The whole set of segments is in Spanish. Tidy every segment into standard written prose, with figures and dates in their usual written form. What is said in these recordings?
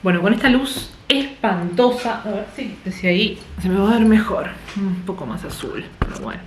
Bueno, con esta luz espantosa, a ver si ahí se me va a ver mejor, un poco más azul, pero bueno.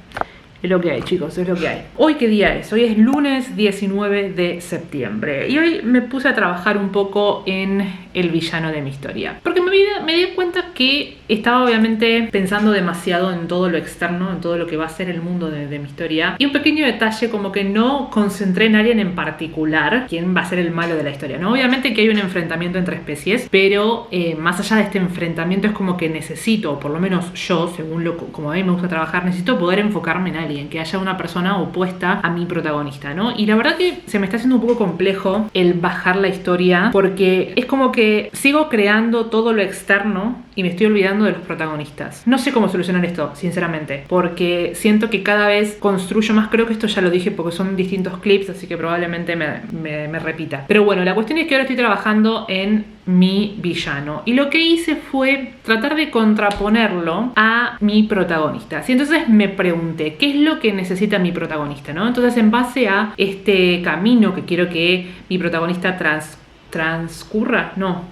Es lo que hay, chicos, es lo que hay. ¿Hoy qué día es? Hoy es lunes 19 de septiembre. Y hoy me puse a trabajar un poco en el villano de mi historia. Porque me di cuenta que estaba obviamente pensando demasiado en todo lo externo, en todo lo que va a ser el mundo de mi historia. Y un pequeño detalle, como que no concentré en alguien en particular, quién va a ser el malo de la historia, ¿no? Obviamente que hay un enfrentamiento entre especies, pero más allá de este enfrentamiento es como que necesito, o por lo menos yo, según como a mí me gusta trabajar, necesito poder enfocarme en alguien, que haya una persona opuesta a mi protagonista, ¿no? Y la verdad que se me está haciendo un poco complejo el bajar la historia, porque es como que sigo creando todo lo externo y me estoy olvidando de los protagonistas. No sé cómo solucionar esto, sinceramente, porque siento que cada vez construyo más. Creo que esto ya lo dije porque son distintos clips, así que probablemente me repita. Pero bueno, la cuestión es que ahora estoy trabajando en mi villano y lo que hice fue tratar de contraponerlo a mi protagonista. Y entonces me pregunté, ¿qué es lo que necesita mi protagonista, ¿no? Entonces, en base a este camino que quiero que mi protagonista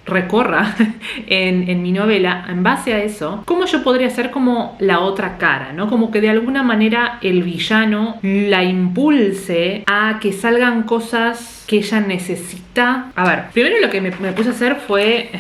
recorra en mi novela, en base a eso, ¿cómo yo podría ser como la otra cara, ¿no? Como que de alguna manera el villano la impulse a que salgan cosas que ella necesita. A ver, primero lo que me puse a hacer fue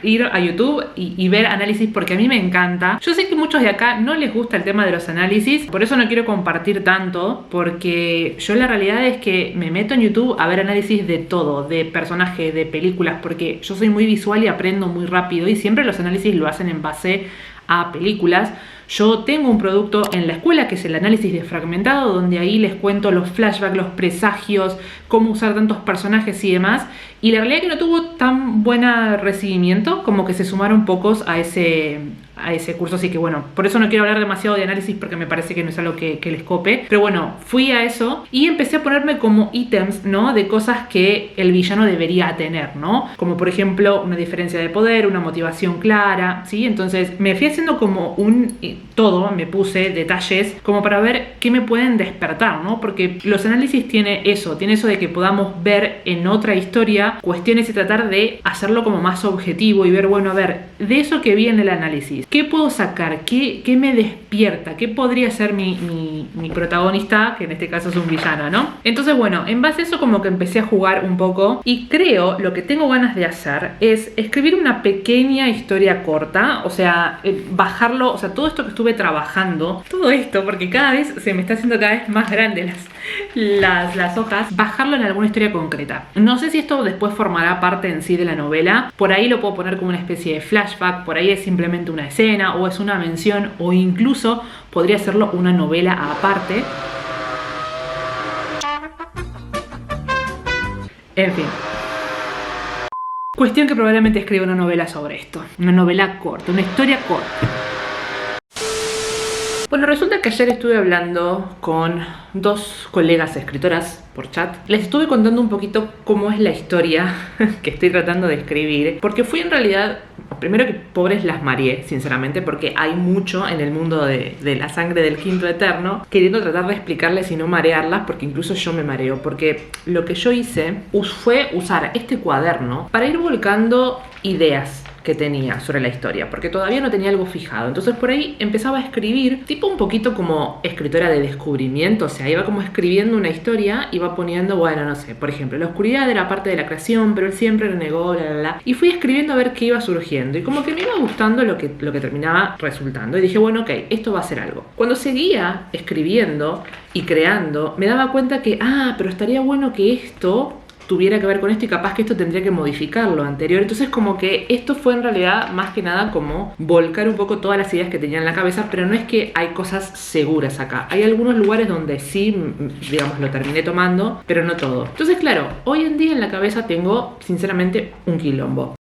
ir a YouTube y ver análisis, porque a mí me encanta. Yo sé que muchos de acá no les gusta el tema de los análisis, por eso no quiero compartir tanto, porque yo la realidad es que me meto en YouTube a ver análisis de todo, de personajes, de películas, porque yo soy muy visual y aprendo muy rápido, y siempre los análisis lo hacen en base a películas. Yo tengo un producto en la escuela que es el análisis de fragmentado, donde ahí les cuento los flashbacks, los presagios, cómo usar tantos personajes y demás. Y la realidad es que no tuvo tan buen recibimiento, como que se sumaron pocos a ese curso. Así que bueno, por eso no quiero hablar demasiado de análisis, porque me parece que no es algo que les cope. Pero bueno, fui a eso y empecé a ponerme como ítems, ¿no? De cosas que el villano debería tener, ¿no? Como por ejemplo, una diferencia de poder, una motivación clara, ¿sí? Entonces me fui haciendo como me puse detalles como para ver qué me pueden despertar, ¿no? Porque los análisis tiene eso de que podamos ver en otra historia cuestiones y tratar de hacerlo como más objetivo y ver, bueno, a ver, de eso que vi en el análisis, ¿qué puedo sacar? ¿Qué me despierta? ¿Qué podría ser mi protagonista, que en este caso es un villano, ¿no? Entonces, bueno, en base a eso como que empecé a jugar un poco, y creo lo que tengo ganas de hacer es escribir una pequeña historia corta, o sea, bajarlo, o sea, todo esto que estuve trabajando, todo esto, porque cada vez se me está haciendo cada vez más grande las hojas, bajarlo en alguna historia concreta. No sé si esto después formará parte en sí de la novela, por ahí lo puedo poner como una especie de flashback, por ahí es simplemente una escena, o es una mención, o incluso podría serlo una novela aparte. En fin. Cuestión que probablemente escriba una novela sobre esto. Una novela corta, una historia corta. Bueno, resulta que ayer estuve hablando con dos colegas escritoras por chat. Les estuve contando un poquito cómo es la historia que estoy tratando de escribir, porque fui en realidad, primero que pobres las mareé, sinceramente, porque hay mucho en el mundo de la sangre del quinto eterno, queriendo tratar de explicarles y no marearlas, porque incluso yo me mareo, porque lo que yo hice fue usar este cuaderno para ir volcando ideas que tenía sobre la historia, porque todavía no tenía algo fijado. Entonces por ahí empezaba a escribir, tipo un poquito como escritora de descubrimiento, o sea, iba como escribiendo una historia, iba poniendo, bueno, no sé, por ejemplo, la oscuridad era parte de la creación, pero él siempre renegó, y fui escribiendo a ver qué iba surgiendo, y como que me iba gustando lo que terminaba resultando, y dije, bueno, ok, esto va a ser algo. Cuando seguía escribiendo y creando, me daba cuenta que, pero estaría bueno que esto tuviera que ver con esto, y capaz que esto tendría que modificar lo anterior. Entonces como que esto fue en realidad más que nada como volcar un poco todas las ideas que tenía en la cabeza, pero no es que hay cosas seguras acá. Hay algunos lugares donde sí, digamos, lo terminé tomando, pero no todo. Entonces claro, hoy en día en la cabeza tengo sinceramente un quilombo.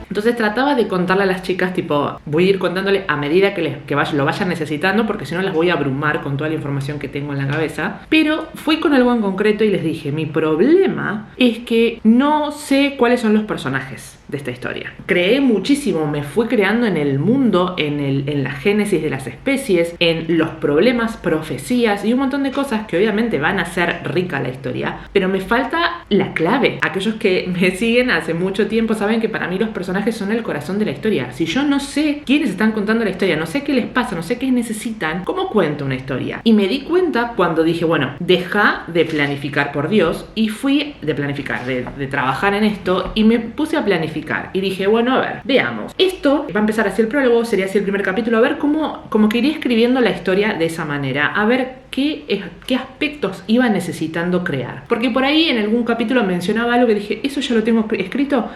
Entonces trataba de contarle a las chicas, tipo, voy a ir contándole a medida que lo vayan necesitando, porque si no las voy a abrumar con toda la información que tengo en la cabeza. Pero fui con algo en concreto y les dije, mi problema es que no sé cuáles son los personajes. de esta historia. Creé muchísimo, me fui creando en el mundo, en la génesis de las especies, en los problemas, profecías y un montón de cosas que obviamente van a hacer rica la historia, pero me falta la clave. Aquellos que me siguen hace mucho tiempo saben que para mí los personajes son el corazón de la historia. Si yo no sé quiénes están contando la historia, no sé qué les pasa, no sé qué necesitan, ¿cómo cuento una historia? Y me di cuenta cuando dije, bueno, deja de planificar, por Dios, y fui de planificar, de trabajar en esto, y me puse a planificar y dije, bueno, a ver, veamos, esto va a empezar así el prólogo, sería así el primer capítulo, a ver cómo que iría escribiendo la historia de esa manera, a ver qué aspectos iba necesitando crear, porque por ahí en algún capítulo mencionaba algo que dije, eso ya lo tengo escrito,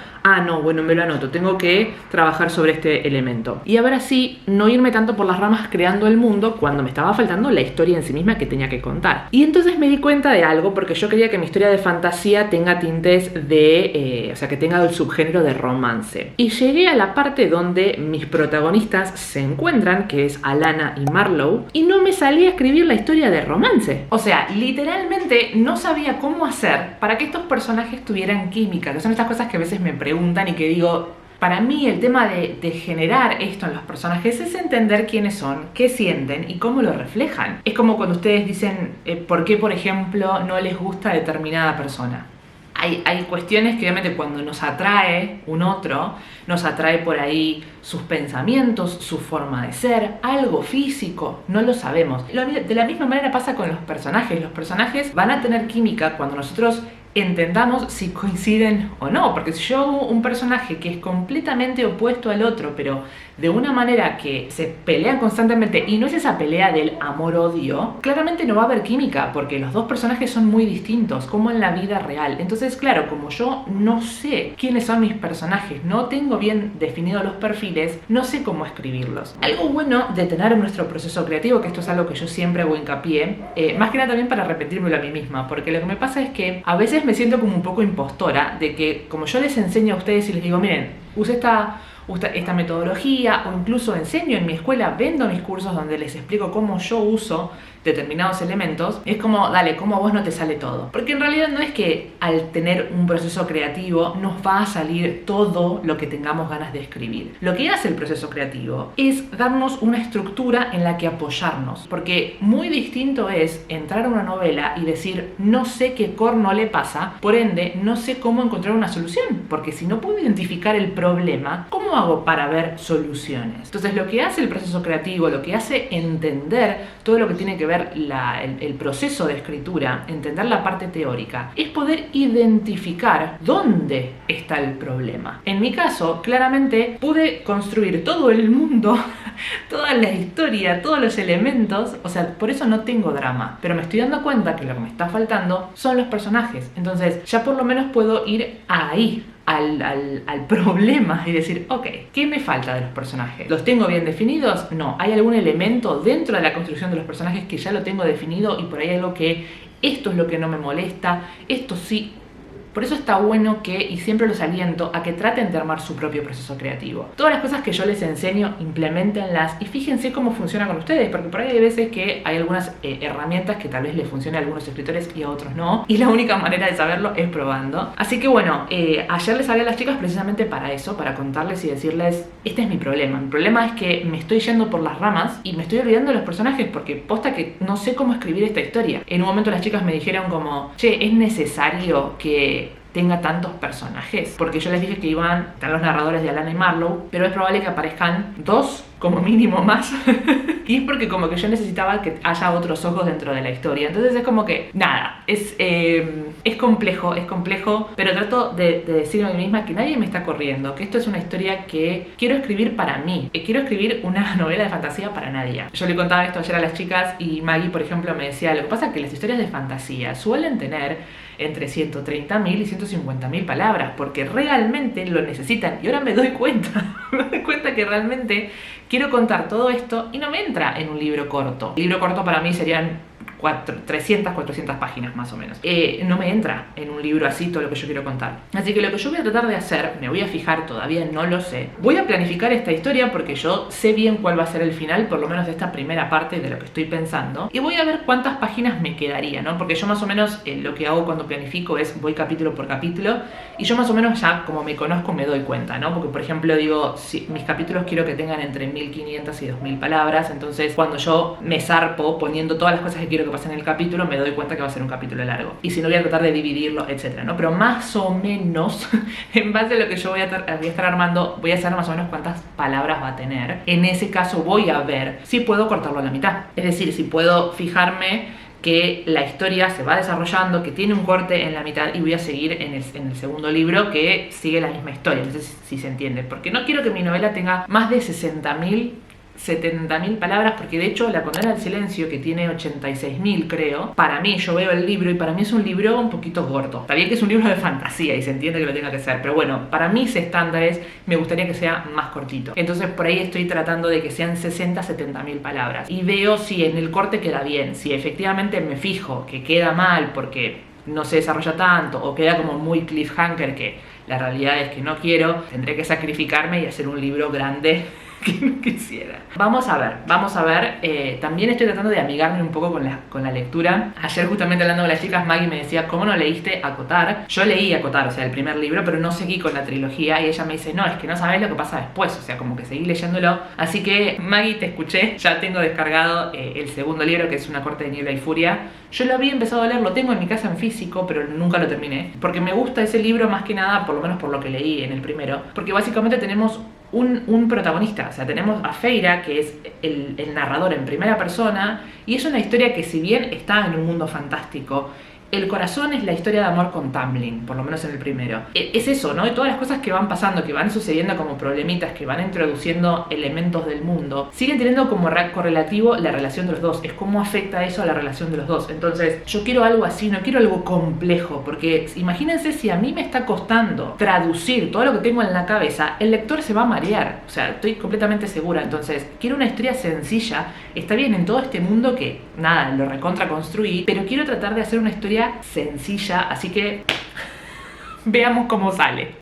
no, bueno, me lo anoto, tengo que trabajar sobre este elemento, y a ver así no irme tanto por las ramas creando el mundo cuando me estaba faltando la historia en sí misma que tenía que contar. Y entonces me di cuenta de algo, porque yo quería que mi historia de fantasía tenga tintes de, o sea, que tenga el subgénero de romance, y llegué a la parte donde mis protagonistas se encuentran, que es Alanna y Marlowe, y no me salía a escribir la historia de romance. O sea, literalmente no sabía cómo hacer para que estos personajes tuvieran química, que son estas cosas que a veces me preguntan y que digo, para mí el tema de generar esto en los personajes es entender quiénes son, qué sienten y cómo lo reflejan. Es como cuando ustedes dicen por qué, por ejemplo, no les gusta determinada persona. Hay cuestiones que obviamente cuando nos atrae un otro, nos atrae por ahí sus pensamientos, su forma de ser, algo físico, no lo sabemos. De la misma manera pasa con los personajes. Los personajes van a tener química cuando nosotros entendamos si coinciden o no, porque si yo hago un personaje que es completamente opuesto al otro, pero de una manera que se pelean constantemente y no es esa pelea del amor-odio, claramente no va a haber química, porque los dos personajes son muy distintos, como en la vida real. Entonces, claro, como yo no sé quiénes son mis personajes, no tengo bien definidos los perfiles, no sé cómo escribirlos. Algo bueno de tener nuestro proceso creativo, que esto es algo que yo siempre hago hincapié, más que nada también para repetírmelo a mí misma, porque lo que me pasa es que a veces me siento como un poco impostora, de que como yo les enseño a ustedes y les digo, miren, use esta metodología, o incluso enseño en mi escuela, vendo mis cursos donde les explico cómo yo uso determinados elementos, es como, dale, ¿cómo a vos no te sale todo? Porque en realidad no es que al tener un proceso creativo nos va a salir todo lo que tengamos ganas de escribir. Lo que hace el proceso creativo es darnos una estructura en la que apoyarnos, porque muy distinto es entrar a una novela y decir, no sé qué corno le pasa, por ende, no sé cómo encontrar una solución, porque si no puedo identificar el problema, ¿cómo hago para ver soluciones? Entonces, lo que hace el proceso creativo, lo que hace entender todo lo que tiene que ver el proceso de escritura, entender la parte teórica, es poder identificar dónde está el problema. En mi caso, claramente pude construir todo el mundo, toda la historia, todos los elementos, o sea, por eso no tengo drama, pero me estoy dando cuenta que lo que me está faltando son los personajes. Entonces, ya por lo menos puedo ir ahí, al problema, y decir, ok, ¿qué me falta de los personajes? ¿Los tengo bien definidos? No. ¿Hay algún elemento dentro de la construcción de los personajes que ya lo tengo definido y por ahí algo que esto es lo que no me molesta, esto sí? Por eso está bueno que, y siempre los aliento, a que traten de armar su propio proceso creativo. Todas las cosas que yo les enseño, implementenlas y fíjense cómo funciona con ustedes, porque por ahí hay veces que hay algunas herramientas que tal vez les funcionen a algunos escritores y a otros no, y la única manera de saberlo es probando. Así que bueno, ayer les hablé a las chicas precisamente para eso, para contarles y decirles, este es mi problema. Mi problema es que me estoy yendo por las ramas y me estoy olvidando de los personajes, porque posta que no sé cómo escribir esta historia. En un momento las chicas me dijeron como, che, es necesario que tenga tantos personajes, porque yo les dije que están los narradores de Alanna y Marlowe, pero es probable que aparezcan 2 como mínimo más y es porque como que yo necesitaba que haya otros ojos dentro de la historia. Entonces es como que nada, es complejo, pero trato de decirme a mí misma que nadie me está corriendo, que esto es una historia que quiero escribir para mí, quiero escribir una novela de fantasía para nadie. Yo le contaba esto ayer a las chicas y Maggie, por ejemplo, me decía, lo que pasa es que las historias de fantasía suelen tener entre 130.000 y 150.000 palabras, porque realmente lo necesitan. Y ahora me doy cuenta que realmente quiero contar todo esto y no me entra en un libro corto. El libro corto para mí serían 300, 400 páginas más o menos. No me entra en un libro así todo lo que yo quiero contar. Así que lo que yo voy a tratar de hacer, me voy a fijar, todavía no lo sé, voy a planificar esta historia porque yo sé bien cuál va a ser el final, por lo menos de esta primera parte de lo que estoy pensando, y voy a ver cuántas páginas me quedaría, ¿no? Porque yo más o menos lo que hago cuando planifico es voy capítulo por capítulo, y yo más o menos ya como me conozco me doy cuenta, ¿no? Porque por ejemplo digo, si mis capítulos quiero que tengan entre 1500 y 2000 palabras, entonces cuando yo me zarpo poniendo todas las cosas que quiero que pasen en el capítulo, me doy cuenta que va a ser un capítulo largo. Y si no, voy a tratar de dividirlo, etcétera, ¿no? Pero más o menos, en base a lo que yo voy a estar armando, voy a saber más o menos cuántas palabras va a tener. En ese caso voy a ver si puedo cortarlo a la mitad. Es decir, si puedo fijarme que la historia se va desarrollando, que tiene un corte en la mitad y voy a seguir en el segundo libro que sigue la misma historia. No sé si se entiende, porque no quiero que mi novela tenga más de 60.000 70.000 palabras, porque de hecho La condena al silencio, que tiene 86.000 creo, para mí, yo veo el libro y para mí es un libro un poquito gordo. Está bien que es un libro de fantasía y se entiende que lo tenga que ser, pero bueno, para mis estándares me gustaría que sea más cortito. Entonces por ahí estoy tratando de que sean 60-70.000 palabras y veo si en el corte queda bien, si efectivamente me fijo que queda mal porque no se desarrolla tanto o queda como muy cliffhanger, que la realidad es que no quiero, tendré que sacrificarme y hacer un libro grande que no quisiera. Vamos a ver. También estoy tratando de amigarme un poco con la lectura. Ayer justamente hablando con las chicas, Maggie me decía, ¿cómo no leíste Acotar? Yo leí Acotar, o sea, el primer libro, pero no seguí con la trilogía, y ella me dice, no, es que no sabes lo que pasa después, o sea, como que seguí leyéndolo. Así que, Maggie, te escuché, ya tengo descargado el segundo libro, que es Una corte de niebla y furia. Yo lo había empezado a leer, lo tengo en mi casa en físico, pero nunca lo terminé, porque me gusta ese libro más que nada, por lo menos por lo que leí en el primero, porque básicamente tenemos un protagonista, o sea, tenemos a Feyre, que es el narrador en primera persona, y es una historia que, si bien está en un mundo fantástico, el corazón es la historia de amor con Tamlin, por lo menos en el primero. Es eso, ¿no? Y todas las cosas que van pasando, que van sucediendo como problemitas, que van introduciendo elementos del mundo, siguen teniendo como correlativo la relación de los dos. Es cómo afecta eso a la relación de los dos. Entonces, yo quiero algo así, no quiero algo complejo, porque imagínense si a mí me está costando traducir todo lo que tengo en la cabeza, el lector se va a marear. O sea, estoy completamente segura. Entonces, quiero una historia sencilla. Está bien en todo este mundo que, nada, lo recontra construí, pero quiero tratar de hacer una historia sencilla, así que veamos cómo sale.